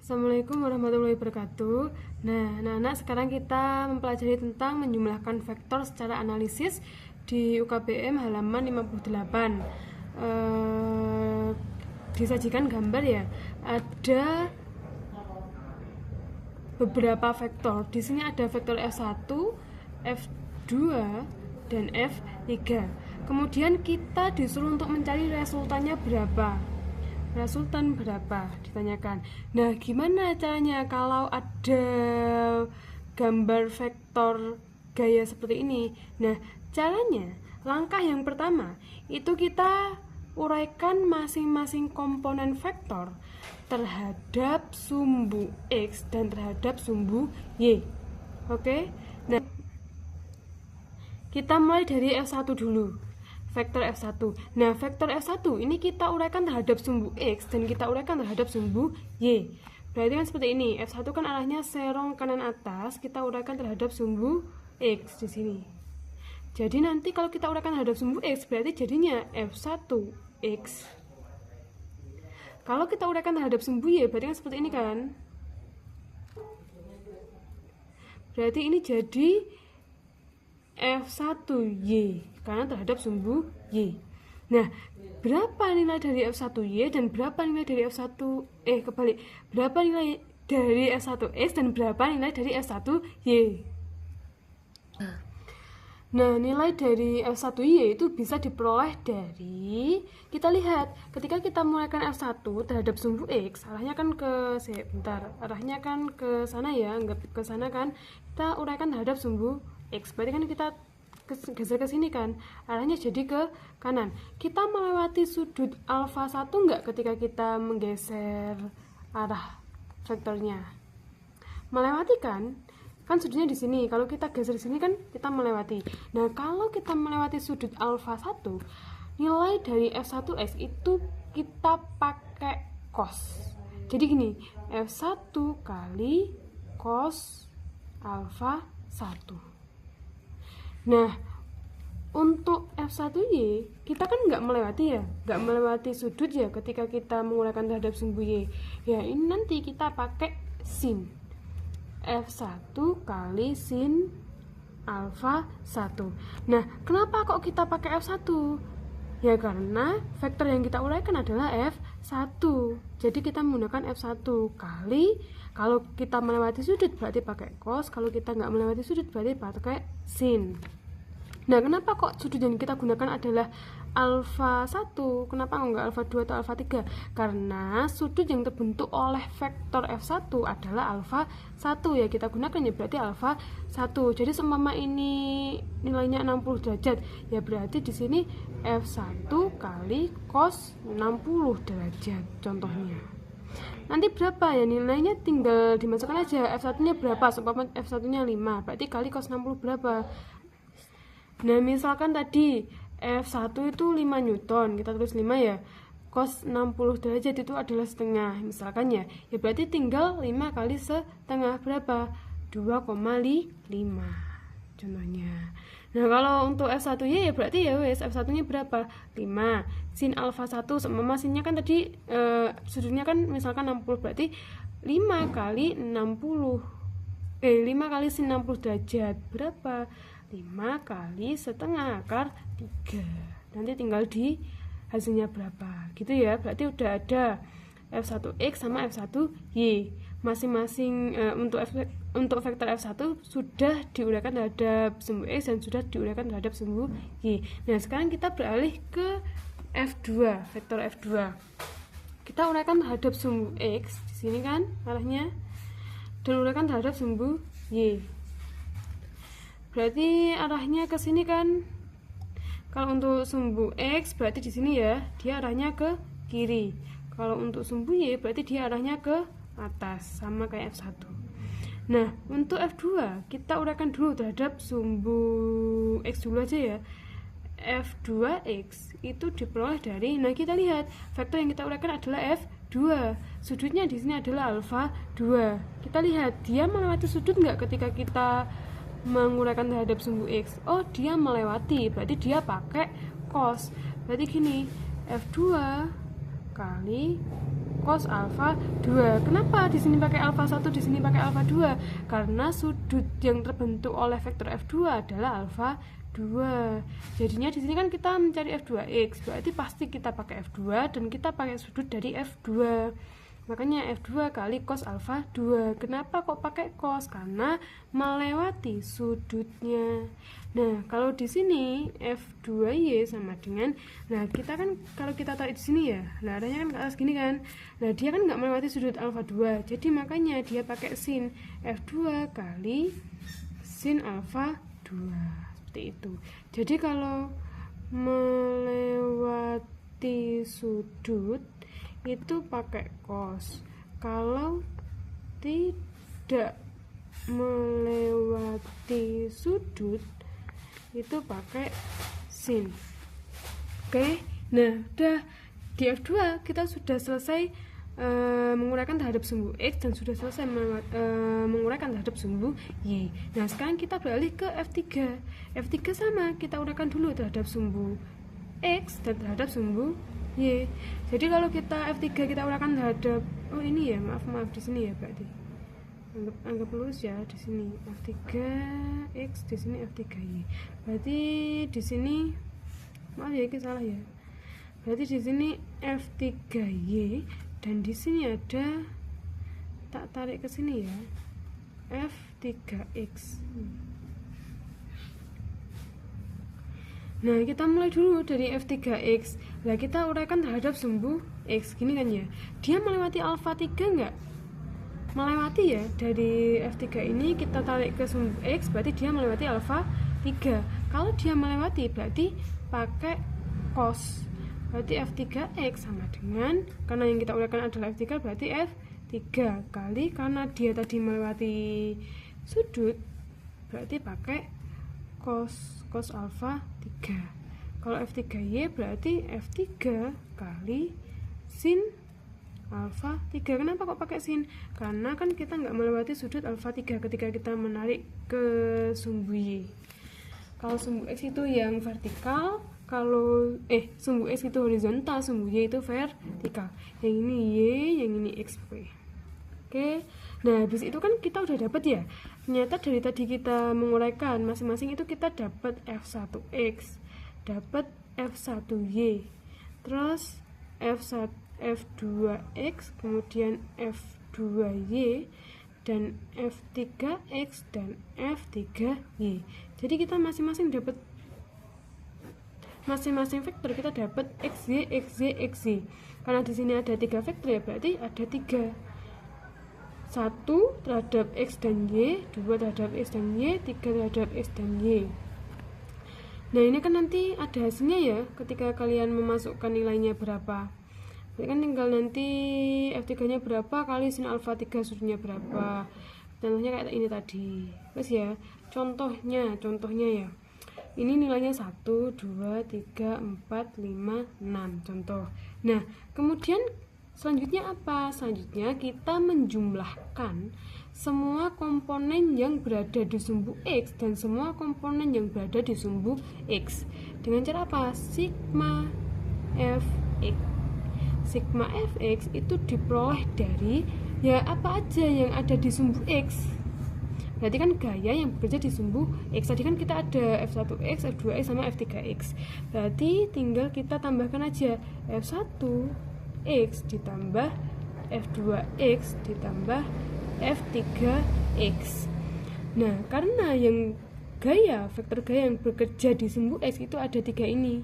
Assalamualaikum warahmatullahi wabarakatuh. Nah, anak-anak, sekarang kita mempelajari tentang menjumlahkan vektor secara analisis di UKBM halaman 58. Disajikan gambar ya. Ada beberapa vektor. Di sini ada vektor F1, F2, dan F3. Kemudian kita disuruh untuk mencari resultannya berapa. Resultan berapa ditanyakan. Nah, gimana caranya kalau ada gambar vektor gaya seperti ini? Nah, caranya, langkah yang pertama itu kita uraikan masing-masing komponen vektor terhadap sumbu X dan terhadap sumbu Y. Oke? Nah, kita mulai dari F1 dulu. Vektor F1. Nah, vektor F1 ini kita uraikan terhadap sumbu X dan kita uraikan terhadap sumbu Y. Berarti kan seperti ini. F1 kan arahnya serong kanan atas, kita uraikan terhadap sumbu X di sini. Jadi nanti kalau kita uraikan terhadap sumbu X, berarti jadinya F1X. Kalau kita uraikan terhadap sumbu Y, berarti kan seperti ini kan. Berarti ini jadi F1Y karena terhadap sumbu Y. Nah, berapa nilai dari F1Y dan berapa nilai dari berapa nilai dari F1X dan berapa nilai dari F1Y? Nah, nilai dari F1Y itu bisa diperoleh dari, kita lihat, ketika kita menguraikan F1 terhadap sumbu X, arahnya kan arahnya kan ke sana ya, anggap ke sana kan, kita uraikan terhadap sumbu X, berarti kan kita geser ke sini kan, arahnya jadi ke kanan. Kita melewati sudut alfa 1 enggak ketika kita menggeser arah vektornya? Melewati kan? Kan sudutnya di sini. Kalau kita geser sini kan kita melewati. Nah, kalau kita melewati sudut alfa 1, nilai dari F1X itu kita pakai cos. Jadi gini, F1 kali cos alfa 1. Nah, untuk F1Y kita kan nggak melewati ya, nggak melewati sudut ya ketika kita menguraikan terhadap sumbu Y. Ya, ini nanti kita pakai sin. F1 kali sin alfa 1. Nah, kenapa kok kita pakai F1? Ya karena vektor yang kita uraikan adalah F1. Jadi kita menggunakan F1 kali, kalau kita melewati sudut berarti pakai cos, kalau kita nggak melewati sudut berarti pakai sin. Nah, kenapa kok sudut yang kita gunakan adalah alfa 1? Kenapa enggak alfa 2 atau alfa 3? Karena sudut yang terbentuk oleh vektor F1 adalah alfa 1 ya, kita gunakan ya berarti alfa 1. Jadi seumpama ini nilainya 60 derajat, ya berarti di sini F1 kali cos 60 derajat contohnya. Nanti berapa ya nilainya, tinggal dimasukkan aja. F1-nya berapa? Seumpama F1-nya 5, berarti kali cos 60 berapa? Nah, misalkan tadi F1 itu 5 Newton, kita tulis 5 ya, cos 60 derajat itu adalah setengah misalkan ya, ya berarti tinggal 5 kali setengah berapa? 2,5 contohnya. Nah, kalau untuk F1Y ya berarti ya wes, F1 nya berapa? 5 sin alfa 1, sama sinnya kan tadi sudutnya kan misalkan 60, berarti 5 kali 60 5 kali sin 60 derajat berapa? 5 kali setengah akar 3. Nanti tinggal di hasilnya berapa gitu ya. Berarti udah ada F1X sama F1Y masing-masing. Untuk vektor F1 sudah diuraikan terhadap sumbu X dan sudah diuraikan terhadap sumbu Y. Nah, sekarang kita beralih ke F2, vektor F2. Kita uraikan terhadap sumbu X di sini kan arahnya, dan uraikan terhadap sumbu Y. Berarti arahnya ke sini kan. Kalau untuk sumbu X berarti di sini ya, dia arahnya ke kiri. Kalau untuk sumbu Y berarti dia arahnya ke atas, sama kayak F1. Nah, untuk F2 kita uraikan dulu terhadap sumbu X dulu aja ya. F2X itu diperoleh dari, nah kita lihat vektor yang kita uraikan adalah F2. Sudutnya di sini adalah alfa 2. Kita lihat dia melewati sudut nggak ketika kita menguraikan terhadap sumbu X? Oh, dia melewati, berarti dia pakai cos. Berarti gini, F2 kali cos alfa 2. Kenapa di sini pakai alfa 1, di sini pakai alfa 2? Karena sudut yang terbentuk oleh vektor F2 adalah alfa 2. Jadinya di sini kan kita mencari F2x, berarti pasti kita pakai F2 dan kita pakai sudut dari F2. Makanya F2 kali cos alfa 2. Kenapa kok pakai cos? Karena melewati sudutnya. Nah, kalau di sini F2y sama dengan, nah kita kan kalau kita tarik di sini ya, nah arahnya kan ke atas gini kan. Nah, dia kan nggak melewati sudut alfa 2. Jadi makanya dia pakai sin F2 kali sin alfa 2. Seperti itu. Jadi kalau melewati sudut itu pakai cos. Kalau tidak melewati sudut itu pakai sin. Oke. Nah, udah di F2 kita sudah selesai menguraikan terhadap sumbu X dan sudah selesai menguraikan terhadap sumbu Y. Nah, sekarang kita beralih ke F3. F3 sama, kita uraikan dulu terhadap sumbu X dan terhadap sumbu Y. Jadi kalau kita F3 kita uraikan terhadap, oh ini ya, maaf di sini ya berarti. Anggap lurus ya di sini F3x, di sini F3y. Berarti di sini maaf ya, ini salah ya. Berarti di sini F3y dan di sini ada, tak tarik ke sini ya, F3x. Nah, kita mulai dulu dari F3x. Nah, kita uraikan terhadap sumbu X. Gini kan ya. Dia melewati alfa 3 enggak? Melewati ya. Dari F3 ini kita tarik ke sumbu X, berarti dia melewati alfa 3. Kalau dia melewati, berarti pakai cos. Berarti F3x sama dengan, karena yang kita uraikan adalah F3, berarti F3 kali, karena dia tadi melewati sudut, berarti pakai cos alfa 3. Kalau F3y berarti F3 kali sin alfa 3. Kenapa kok pakai sin? Karena kan kita nggak melewati sudut alfa 3 ketika kita menarik ke sumbu Y. Kalau sumbu X itu yang vertikal, kalau sumbu X itu horizontal, sumbu Y itu vertikal. Yang ini Y, yang ini X. Oke. Nah, habis itu kan kita udah dapat ya. Ternyata dari tadi kita menguraikan masing-masing itu kita dapat F1x, dapat F1y, terus F2x, kemudian F2y, dan F3x dan F3y. Jadi kita masing-masing dapat, masing-masing vektor kita dapat xy, xy, xy. Karena di sini ada 3 vektor ya, berarti ada 3. 1 terhadap X dan Y, 2 terhadap X dan Y, 3 terhadap X dan Y. Nah, ini kan nanti ada hasilnya ya, ketika kalian memasukkan nilainya berapa. Jadi kan tinggal nanti F3 nya berapa kali sin alfa 3 sudutnya berapa. Contohnya kayak ini tadi. Terus ya, contohnya ya. Ini nilainya 1, 2, 3, 4, 5, 6 contoh. Nah, kemudian selanjutnya apa? Selanjutnya kita menjumlahkan semua komponen yang berada di sumbu X dan semua komponen yang berada di sumbu X. Dengan cara apa? Sigma Fx. Sigma Fx itu diperoleh dari ya apa aja yang ada di sumbu X. Berarti kan gaya yang bekerja di sumbu X. Tadi kan kita ada F1x, F2x, sama F3x. Berarti tinggal kita tambahkan aja F1x ditambah F2x ditambah F3x. Nah, karena yang gaya, vektor gaya yang bekerja di sumbu X itu ada 3 ini.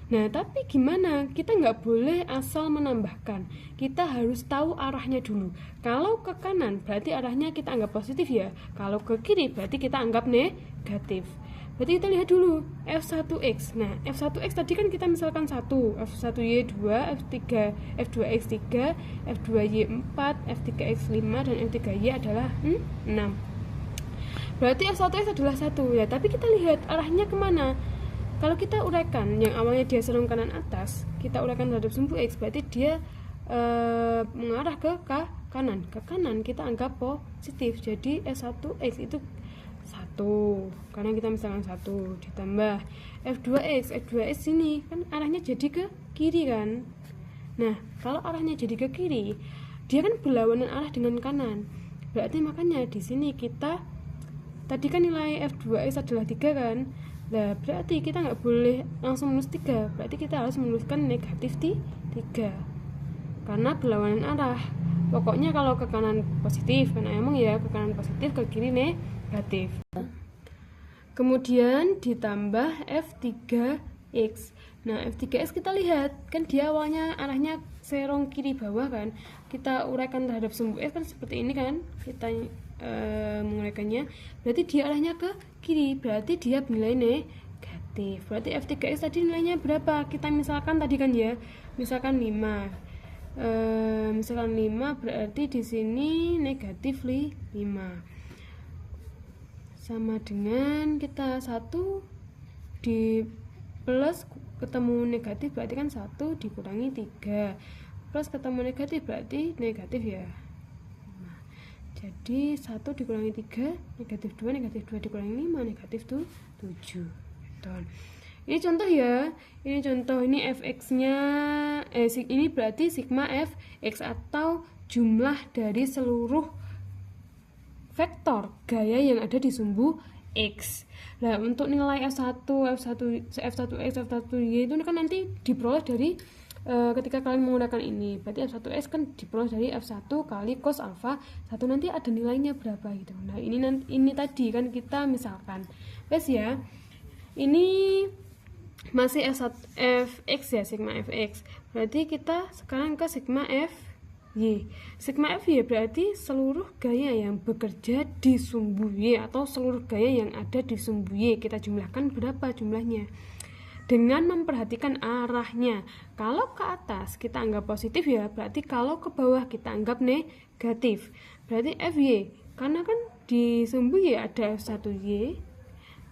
Nah, tapi gimana? Kita nggak boleh asal menambahkan. Kita harus tahu arahnya dulu. Kalau ke kanan berarti arahnya kita anggap positif ya. Kalau ke kiri berarti kita anggap negatif. Berarti kita lihat dulu F1x. Nah, F1x tadi kan kita misalkan 1, F1y 2, F2x 3, F2y 4, F3x 5, dan F3y adalah 6. Berarti F1x adalah 1 ya, tapi kita lihat arahnya kemana. Kalau kita uraikan yang awalnya dia serong kanan atas, kita uraikan terhadap sumbu X, berarti dia mengarah ke kanan. Ke kanan kita anggap positif. Jadi S1x itu 1, karena kita misalkan 1 ditambah F2x ini kan arahnya jadi ke kiri kan. Nah, kalau arahnya jadi ke kiri, dia kan berlawanan arah dengan kanan. Berarti makanya di sini kita tadi kan nilai F2X adalah 3 kan. Nah, berarti kita nggak boleh langsung minus 3. Berarti kita harus menuliskan negatif 3. Karena berlawanan arah. Pokoknya kalau ke kanan positif, karena emang ya ke kanan positif, ke kiri negatif. Kemudian ditambah F3X. Nah, F3X kita lihat, kan dia awalnya arahnya serong kiri bawah kan. Kita uraikan terhadap sumbu X kan seperti ini kan. Kita menguraikannya. Berarti dia arahnya ke kiri, berarti dia bernilai negatif. Berarti F3X tadi nilainya berapa? Kita misalkan tadi kan ya, misalkan 5. Misalkan 5 berarti di sini negatif 5. Sama dengan kita 1 di plus ketemu negatif berarti kan 1 dikurangi 3 plus ketemu negatif berarti negatif ya. Nah, jadi 1 dikurangi 3 negatif 2 dikurangi 5 negatif 7. Ini contoh ya, ini contoh, ini fx nya ini berarti sigma fx atau jumlah dari seluruh vektor gaya yang ada di sumbu X. Nah, untuk nilai F1, F1X, F1Y itu kan nanti diperoleh dari ketika kalian menggunakan ini. Berarti F1X kan diperoleh dari F1 kali cos alpha 1, nanti ada nilainya berapa gitu. Nah, ini tadi kan kita misalkan. Guys ya. Ini masih fx ya, sigma fx. Berarti kita sekarang ke sigma fy. Sigma fy berarti seluruh gaya yang bekerja di sumbu y atau seluruh gaya yang ada di sumbu y. Kita jumlahkan berapa jumlahnya dengan memperhatikan arahnya. Kalau ke atas kita anggap positif ya, berarti kalau ke bawah kita anggap negatif. Berarti fy, karena kan di sumbu y ada f1y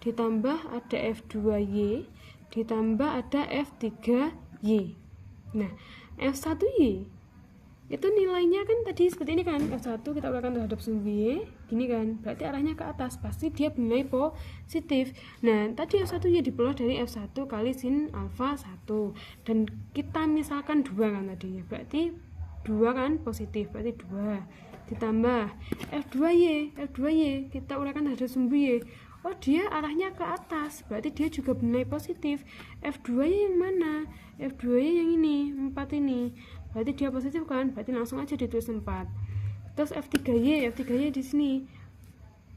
ditambah ada f2y ditambah ada f3y. Nah, f1y itu nilainya kan tadi seperti ini kan, f1 kita uraikan terhadap sumbu y gini kan, berarti arahnya ke atas, pasti dia bernilai positif. Nah, tadi f1y diperoleh dari f1 kali sin alfa 1, dan kita misalkan 2 kan tadinya, berarti 2 kan positif, berarti 2 ditambah f2y kita uraikan terhadap sumbu y. Oh, dia arahnya ke atas, berarti dia juga bernilai positif. F2Y yang mana? F2Y yang ini, 4 ini. Berarti dia positif kan? Berarti langsung aja ditulis 4. Terus F3Y di sini.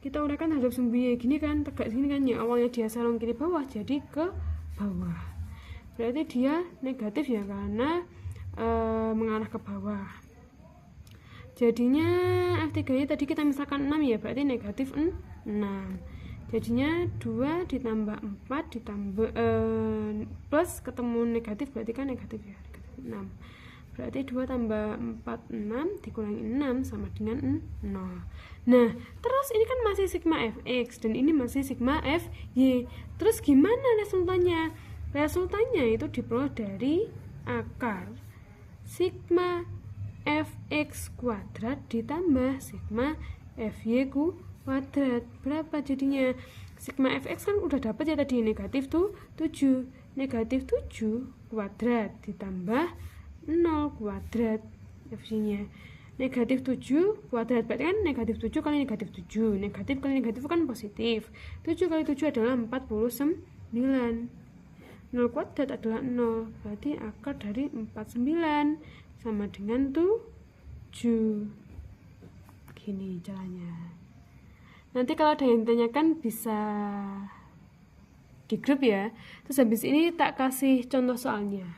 Kita uraikan terhadap sumbu Y gini kan, tegak sini kan ya. Awalnya dia serong kiri bawah, jadi ke bawah. Berarti dia negatif ya, karena mengarah ke bawah. Jadinya F3Y tadi kita misalkan 6 ya, berarti negatif 6. Jadinya 2 ditambah 4 ditambah plus ketemu negatif berarti kan negatif ya, negatif 6. Berarti 2 tambah 4 6 dikurangi 6 sama dengan 0. Nah, terus ini kan masih sigma fx dan ini masih sigma fy. Terus gimana resultannya? Resultannya itu diperoleh dari akar sigma fx kuadrat ditambah sigma fy kuadrat. Berapa jadinya? Sigma fx kan udah dapat ya tadi, negatif 7. Negatif 7 kuadrat ditambah 0 kuadrat fy-nya. Negatif 7 kuadrat berarti kan negatif 7 kali negatif 7. Negatif kali negatif kan positif. 7 kali 7 adalah 49. 0 kuadrat adalah 0. Berarti akar dari 49 sama dengan 7. Gini caranya. Nanti kalau ada yang ditanyakan bisa di grup ya. Terus habis ini tak kasih contoh soalnya.